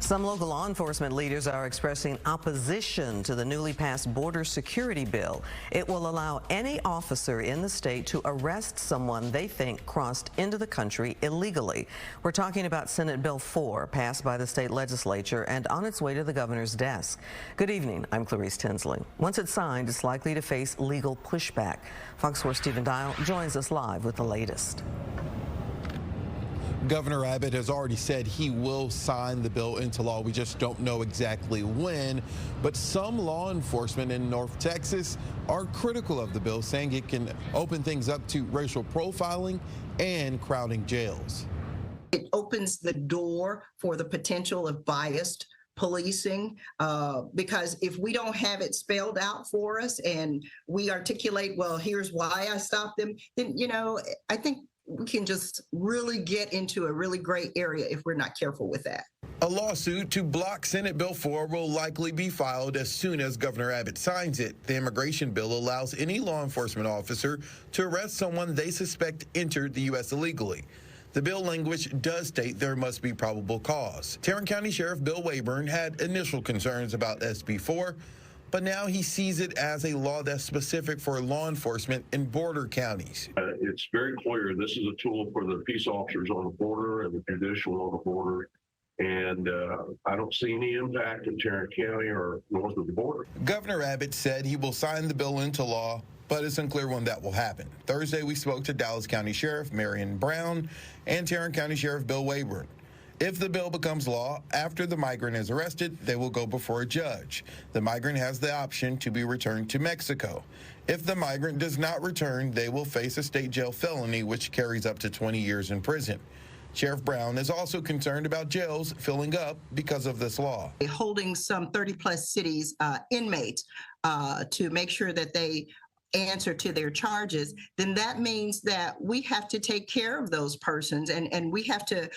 Some local law enforcement leaders are expressing opposition to the newly passed border security bill. It will allow any officer in the state to arrest someone they think crossed into the country illegally. We're talking about Senate Bill 4, passed by the state legislature and on its way to the governor's desk. Good evening, I'm Clarice Tinsley. Once it's signed, it's likely to face legal pushback. Fox 4's Stephen Dial joins us live with the latest. Governor Abbott has already said he will sign the bill into law. We just don't know exactly when. But some law enforcement in North Texas are critical of the bill, saying it can open things up to racial profiling and crowding jails. It opens the door for the potential of biased policing, because if we don't have it spelled out for us and we articulate, well, here's why I stopped them, then, I think we can just really get into a really gray area if we're not careful with that. A lawsuit to block Senate Bill 4 will likely be filed as soon as Governor Abbott signs it. The immigration bill allows any law enforcement officer to arrest someone they suspect entered the U.S. illegally. The bill language does state there must be probable cause. Tarrant County Sheriff Bill Wayburn had initial concerns about SB 4, but now he sees it as a law that's specific for law enforcement in border counties. It's very clear this is a tool for the peace officers on the border and the judicial on the border. And I don't see any impact in Tarrant County or north of the border. Governor Abbott said he will sign the bill into law, but it's unclear when that will happen. Thursday, we spoke to Dallas County Sheriff Marion Brown and Tarrant County Sheriff Bill Wayburn. If the bill becomes law, after the migrant is arrested, they will go before a judge. The migrant has the option to be returned to Mexico. If the migrant does not return, they will face a state jail felony, which carries up to 20 years in prison. Sheriff Brown is also concerned about jails filling up because of this law. Holding some 30-plus cities inmates to make sure that they answer to their charges, then that means that we have to take care of those persons and we have to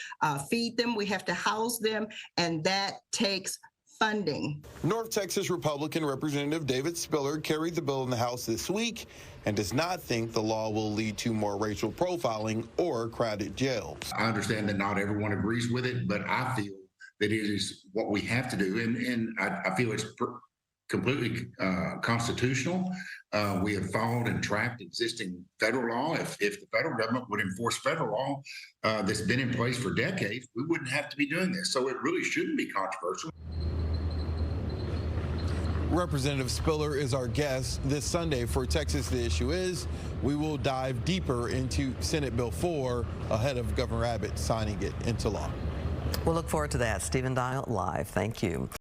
feed them, we have to house them, and that takes funding. North Texas Republican Representative David Spiller carried the bill in the House this week and does not think the law will lead to more racial profiling or crowded jails. I understand that not everyone agrees with it, but I feel that it is what we have to do, and I feel it's completely constitutional. We have followed and tracked existing federal law. If the federal government would enforce federal law that's been in place for decades, we wouldn't have to be doing this. So it really shouldn't be controversial. Representative Spiller is our guest this Sunday for Texas The Issue Is. We will dive deeper into Senate Bill 4 ahead of Governor Abbott signing it into law. We'll look forward to that. Stephen Dial live. Thank you.